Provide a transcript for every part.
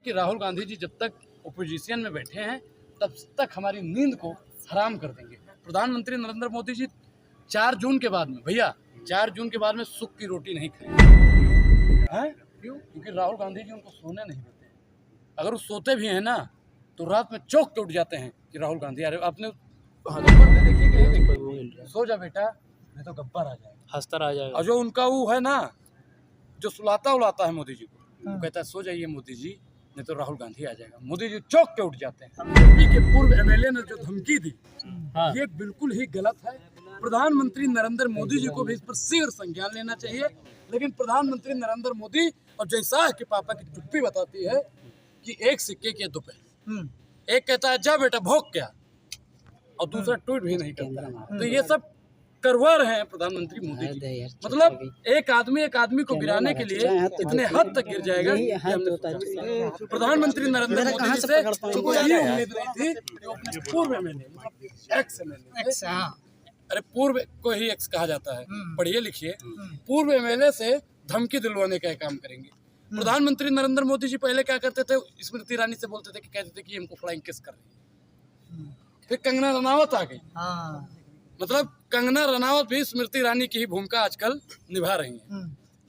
कि राहुल गांधी जी जब तक ओपोजिशन में बैठे हैं तब तक हमारी नींद को हराम कर देंगे। प्रधानमंत्री नरेंद्र मोदी जी 4 जून के बाद में, भैया 4 जून के बाद में सुख की रोटी नहीं खाएंगे। क्यों? क्योंकि राहुल गांधी जी उनको सोने नहीं देते। अगर वो सोते भी हैं ना तो रात में चौंक के उठ जाते हैं कि राहुल गांधी आ रहे। आपने देखिए सो जा बेटा नहीं तो गब्बर आ जाएगा, हंसता आ जाएगा। और जो उनका वो है ना जो सुलाता उलाता है मोदी जी को, वो कहता है सो जाइए मोदी जी नहीं तो राहुल गांधी आ जाएगा। मोदी जी चौंक के उठ जाते हैं। बीजेपी के पूर्व एमएलए ने जो धमकी दी ये बिल्कुल ही गलत है। प्रधानमंत्री नरेंद्र मोदी जी को भी इस पर शीघ्र संज्ञान लेना चाहिए। लेकिन प्रधानमंत्री नरेंद्र मोदी और जैसा के पापा की चुप्पी बताती है कि एक सिक्के के दो पहलू, एक कहता है जा बेटा भोग क्या, और दूसरा ट्वीट भी नहीं करता। तो ये सब करवा रहे हैं प्रधानमंत्री मोदी जी। मतलब एक आदमी को गिराने के लिए इतने हद तक गिर जाएगा कि प्रधानमंत्री नरेंद्र मोदी जी से ये उम्मीद नहीं थी कि वो अपने पूर्व एमएलए एक्स एमएलए, अरे पूर्व को ही एक्स कहा जाता है, पढ़िए लिखिए, पूर्व एमएलए से धमकी दिलवाने का काम करेंगे। प्रधानमंत्री नरेंद्र मोदी जी पहले क्या करते थे, स्मृति ईरानी से बोलते थे कि कहते थे कि हमको फ्लाइंग किस कर रही है। फिर कंगना रनावत आ गई। मतलब कंगना रनावत भी स्मृति ईरानी की ही भूमिका आजकल निभा रही है।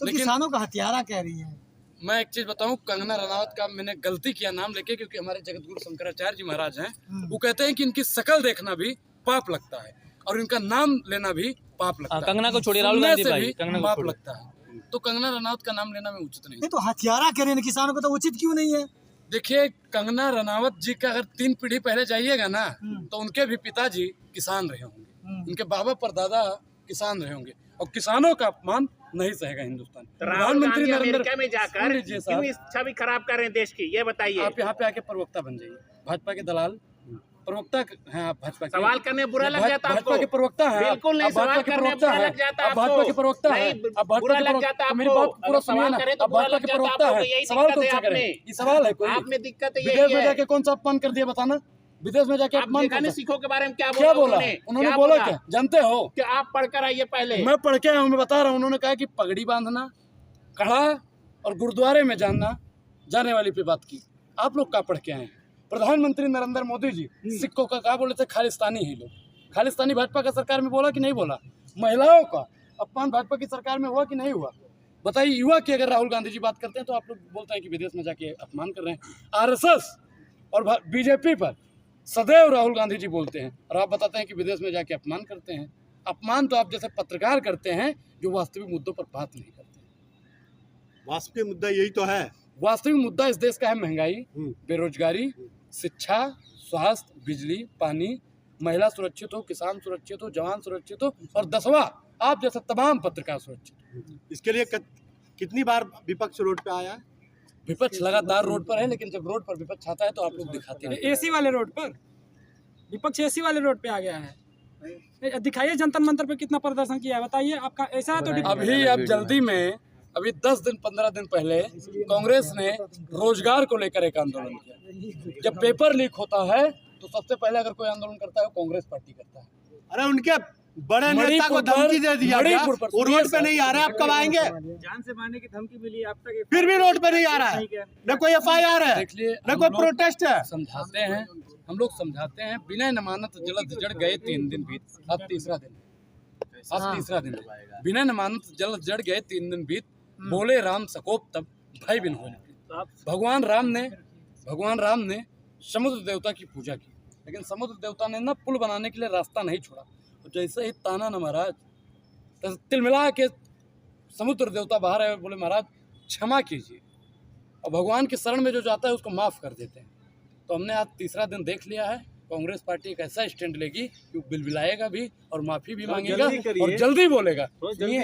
तो लेकिन किसानों का हथियारा कह रही है। मैं एक चीज बताऊं, कंगना रनावत का मैंने गलती किया नाम लेके, क्योंकि हमारे जगतगुरु शंकराचार्य जी महाराज हैं, वो कहते हैं कि इनकी शकल देखना भी पाप लगता है और इनका नाम लेना भी पाप लगता है। कंगना को छोड़िए, राहुल गांधी भाई, कंगना को पाप लगता है। तो कंगना रनावत का नाम लेना में उचित नहीं। तो हथियारा कह रहे हैं किसानों को, तो उचित क्यों नहीं है? देखिए कंगना रनावत जी का अगर 3 पीढ़ी पहले जाइएगा ना तो उनके भी पिताजी किसान रहे होंगे, उनके बाबा परदादा किसान रहे होंगे, और किसानों का अपमान नहीं सहेगा हिंदुस्तान। प्रधानमंत्री अमेरिका में जाकर क्यों इस छवि खराब कर रहे हैं देश की, ये बताइए। आप यहाँ पे आके प्रवक्ता बन जाइए, भाजपा के दलाल प्रवक्ता हैं आप। भाजपा के सवाल करने बुरा लग जाता है आपको? भाजपा के प्रवक्ता हैं बिल्कुल नहीं, सवाल करने बुरा लग जाता है आपको? भाजपा के प्रवक्ता हैं, अब भाजपा के प्रवक्ता, मेरी बात पूरा सुनिए ना, अब भाजपा के प्रवक्ता हैं, सवाल कौन सा करें? ये सवाल है कोई? आप में दिक्कत है, विदेश में जाके कौन सा अपमान कर दिया बताना, विदेश में जाके अपमान कर दिया। सिखों के बारे में क्या बोला? उन्होंने बोला क्या जानते हो? कि आप पढ़कर आइए पहले। मैं पढ़ के आया हूँ, मैं बता रहा हूँ। उन्होंने कहा कि पगड़ी बांधना, कड़ा और गुरुद्वारे में जाने वाली पे बात की। आप लोग क्या पढ़ के आए हैं? प्रधानमंत्री नरेंद्र मोदी जी सिखों का क्या बोले थे? खालिस्तानी ही लोग। खालिस्तानी भाजपा का सरकार में बोला कि नहीं बोला? महिलाओं का अपमान भाजपा की सरकार में हुआ कि नहीं हुआ? बताइए। युवा की अगर राहुल गांधी जी बात करते हैं तो आप लोग बोलते हैं कि विदेश में जाके अपमान कर रहे हैं। आरएसएस और बीजेपी पर सदैव राहुल गांधी जी बोलते हैं और आप बताते हैं कि विदेश में जाके अपमान करते हैं। अपमान तो आप जैसे पत्रकार करते हैं जो वास्तविक मुद्दों पर बात नहीं करते। वास्तविक मुद्दा यही तो है। वास्तविक मुद्दा इस देश का है महंगाई, बेरोजगारी, शिक्षा, स्वास्थ्य, बिजली, पानी, महिला सुरक्षित हो, किसान सुरक्षित हो, जवान सुरक्षित हो, और 10वां आप जैसे तमाम पत्रकार सुरक्षित हो। इसके लिए कितनी बार विपक्ष रोड पे आया है? विपक्ष लगातार रोड पर है, लेकिन जब रोड पर विपक्ष आता है तो आप लोग दिखाते हैं। एसी वाले रोड पर विपक्ष एसी वाले रोड पे आ गया है। दिखाइए जंतर मंतर पे कितना प्रदर्शन किया है, बताइए आपका ऐसा है तो। अभी अब जल्दी में अभी 10 दिन 15 दिन पहले कांग्रेस ने रोजगार को लेकर एक आंदोलन किया। जब पेपर लीक होता है तो सबसे पहले अगर कोई आंदोलन करता है कांग्रेस पार्टी करता है। अरे उनके बड़े नेता को धमकी दे दिया, वो रोड पे नहीं आ रहा है, आप कब आएंगे? जान से मारने की धमकी मिली आप तक, फिर भी रोड पे नहीं आ रहा है, न कोई FIR है, न कोई प्रोटेस्ट है। समझाते हैं हम लोग, समझाते हैं। बिना जमानत जल्द जड़ गए 3 दिन बीत, अब तीसरा दिन बिना जमानत जल्द जड़ गए 3 दिन बीत, बोले राम सकोप तब भाई बिन हो। भगवान राम ने समुद्र देवता की पूजा की, लेकिन समुद्र देवता ने ना पुल बनाने के लिए रास्ता नहीं छोड़ा। तो जैसे ही ताना न महाराज तो तिलमिला के समुद्र देवता बाहर आए, बोले महाराज क्षमा कीजिए, और भगवान के शरण में जो जाता है उसको माफ कर देते हैं। तो हमने आज तीसरा दिन देख लिया है, कांग्रेस पार्टी एक ऐसा स्टैंड लेगी कि बिलबिलाएगा भी और माफी भी मांगेगा और जल्दी बोलेगा कि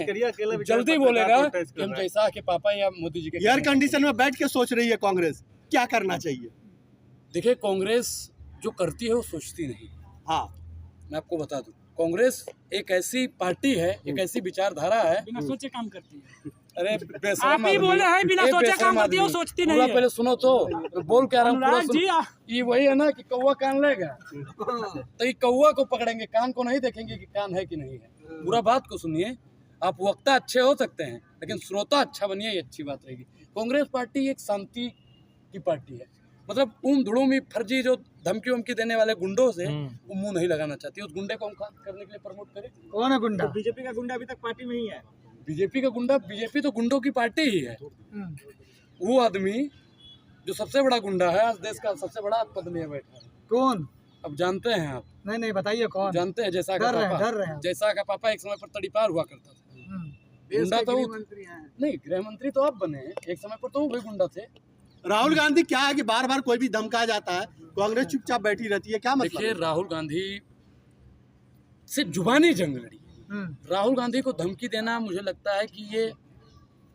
हम जैसा के पापा या मोदी जी के एयर कंडीशन में बैठ के सोच रही है कांग्रेस क्या करना चाहिए। देखिए कांग्रेस जो करती है वो सोचती नहीं। हाँ, मैं आपको बता दूं, कांग्रेस एक ऐसी पार्टी है, एक ऐसी विचारधारा है, बिना सोचे काम करती है। अरे आप ही बोले हैं बिना सोचे काम करती है, वो सोचती नहीं है। पहले सुनो तो बोल क्या रहा हूँ। ये वही है ना कि कौवा कान लेगा तो ये कौवा को पकड़ेंगे, कान को नहीं देखेंगे कि कान है कि नहीं है। पूरा बात को सुनिए। आप वक्ता अच्छे हो सकते हैं लेकिन श्रोता अच्छा बनिए, ये अच्छी बात रहेगी। कांग्रेस पार्टी एक शांति की पार्टी है। मतलब धुड़ूमी फर्जी जो धमकी वमकी देने वाले गुंडों से वो मुंह नहीं लगाना चाहती। उस गुंडे को हम करने के लिए प्रमोट करें। कौन है गुंडा? बीजेपी का गुंडा अभी तक पार्टी में ही है। बीजेपी का गुंडा, बीजेपी तो गुंडों की पार्टी ही है। वो आदमी जो सबसे बड़ा गुंडा है, आज देश का सबसे बड़ा पद में बैठा है। कौन? अब जानते हैं आप? नहीं बताइए कौन? जानते हैं जैसा डर रहे हैं। जैसा का पापा एक समय पर तड़ीपार हुआ करता था। गुंडा तो नहीं, गृह मंत्री तो आप बने हैं, एक समय पर तो वो भी गुंडा थे। राहुल गांधी क्या है कि बार बार कोई भी धमका जाता है, कांग्रेस चुपचाप बैठी रहती है, क्या मतलब? देखिए, राहुल गांधी से जुबानी जंग लड़ी। राहुल गांधी को धमकी देना मुझे लगता है कि ये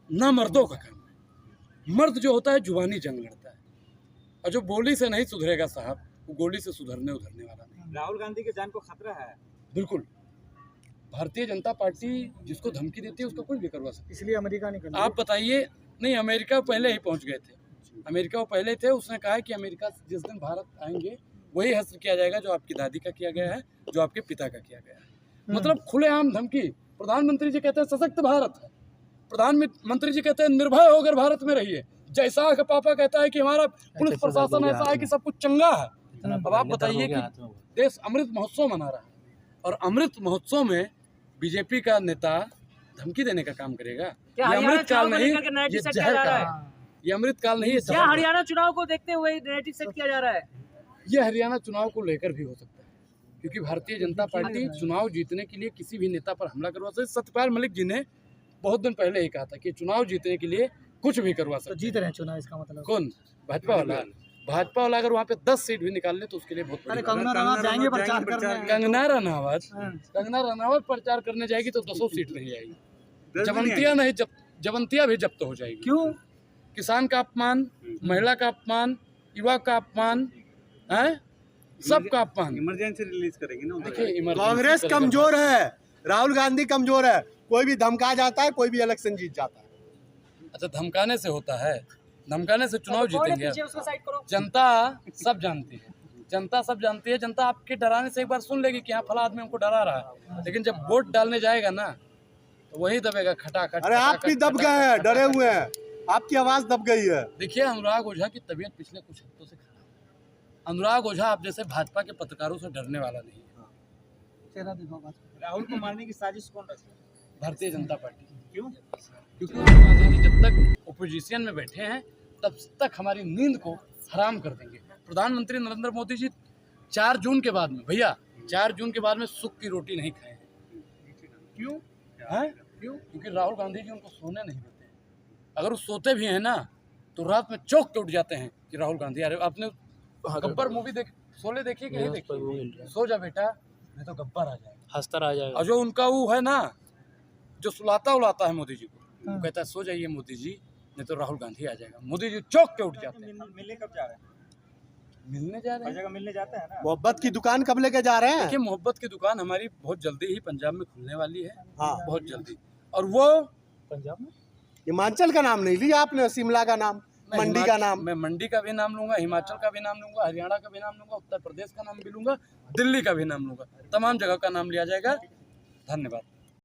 ना मर्दों का काम है। मर्द जो होता है जुबानी जंग लड़ता है, और जो बोली से नहीं सुधरेगा साहब, वो गोली से सुधरने वाला नहीं। राहुल गांधी के जान को खतरा है। बिल्कुल। भारतीय जनता पार्टी जिसको धमकी देती है उसको कोई भी करवा सकता है। इसलिए अमेरिका नहीं करना। आप बताइए। नहीं, अमेरिका पहले ही पहुंच गए थे। अमेरिका वो पहले थे। उसने कहा है कि अमेरिका जिस दिन भारत आएंगे वही हस्र किया जाएगा जो आपकी दादी का किया गया है, जो आपके पिता का किया गया है। मतलब खुलेआम धमकी। प्रधानमंत्री जी कहते हैं सशक्त भारत है, प्रधानमंत्री जी कहते हैं निर्भय होकर भारत में रहिए। जैसा का पापा कहता है कि हमारा पुलिस प्रशासन ऐसा है कि सब कुछ चंगा है। अब आप बताइए कि देश अमृत महोत्सव मना रहा है, और अमृत महोत्सव में बीजेपी का नेता धमकी देने का काम करेगा? ये अमृत काल नहीं, ये जहर का है। ये अमृत काल नहीं है। क्या हरियाणा चुनाव को देखते हुए नैरेटिव सेट किया जा रहा है? ये हरियाणा चुनाव को लेकर भी हो सकता है, क्योंकि भारतीय जनता पार्टी चुनाव जीतने के लिए किसी भी नेता पर हमला करवा सकती है। सत्यपाल मलिक जी ने बहुत दिन पहले ही कहा था कि चुनाव जीतने के लिए कुछ भी करवा सकते। तो जीत रहे हैं चुनाव, इसका मतलब? कौन? भाजपा वाला अगर वहाँ पे 10 सीट भी निकाल ले तो उसके लिए बहुत बड़ी बात है। कंगना रनावत जाएंगे प्रचार करने। कंगना रनावत प्रचार करने जाएगी तो 200 सीट नहीं आएगी। जवंतिया भी जब्त हो जाएगी। क्यों? किसान का अपमान, महिला का अपमान, युवा का अपमान है, सबका अपमान। इमरजेंसी रिलीज करेंगे ना। देखिए, कांग्रेस कमजोर है, राहुल गांधी कमजोर है। कोई भी धमका जाता है, कोई भी इलेक्शन जीत जाता है। अच्छा, धमकाने से होता है? धमकाने से चुनाव जीतेंगे? जनता सब जानती है। जनता आपके डराने से एक बार सुन लेगी कि हाँ फला आदमी हमको डरा रहा है, लेकिन जब वोट डालने जाएगा ना तो वही दबेगा खटाखट। अरे आप भी दब गए हैं, डरे हुए हैं, आपकी आवाज दब गई है। देखिए, अनुराग ओझा की तबीयत पिछले कुछ हफ्तों से खराब है। अनुराग ओझा आप जैसे भाजपा के पत्रकारों से डरने वाला नहीं है। चेहरा दिखाओ बात। राहुल को मारने की साजिश कौन रची? भारतीय जनता पार्टी। क्यों? क्योंकि गांधी जी जब तक ओपोजिशन में बैठे हैं तब तक हमारी नींद को हराम कर देंगे। प्रधानमंत्री नरेंद्र मोदी जी 4 जून के बाद में, भैया 4 जून के बाद में सुख की रोटी नहीं खाए। क्यों? क्यों? क्योंकि राहुल गांधी जी उनको सोने नहीं देते। अगर वो सोते भी हैं ना तो रात में चौंक के उठ जाते हैं कि राहुल गांधी आ रहे। आपने गब्बर मूवी शोले देखी कि नहीं देखी? सो जा बेटा, नहीं तो गब्बर आ जाएगा, हंसता रह जाएगा। और जो उनका वो है ना जो सुलाता उलाता है मोदी जी को, वो कहता है सो जाइए मोदी जी, नहीं तो राहुल गांधी आ जाएगा। मोदी जी चौंक के उठ जाते हैं। मिलने कब जा रहे हैं? मिलने जा रहे हर हैं। जगह मिलने जाते हैं ना। मोहब्बत की दुकान कब लेके जा रहे हैं? देखिए, मोहब्बत की दुकान हमारी बहुत जल्दी ही पंजाब में खुलने वाली है। हाँ। बहुत जल्दी। और वो पंजाब में हिमाचल का नाम नहीं लिया आपने, शिमला का नाम, मंडी का नाम। मैं मंडी का भी नाम लूंगा, हिमाचल का भी नाम लूंगा, हरियाणा का भी नाम लूंगा, उत्तर प्रदेश का नाम भी लूंगा, दिल्ली का भी नाम लूंगा। तमाम जगह का नाम लिया जाएगा। धन्यवाद।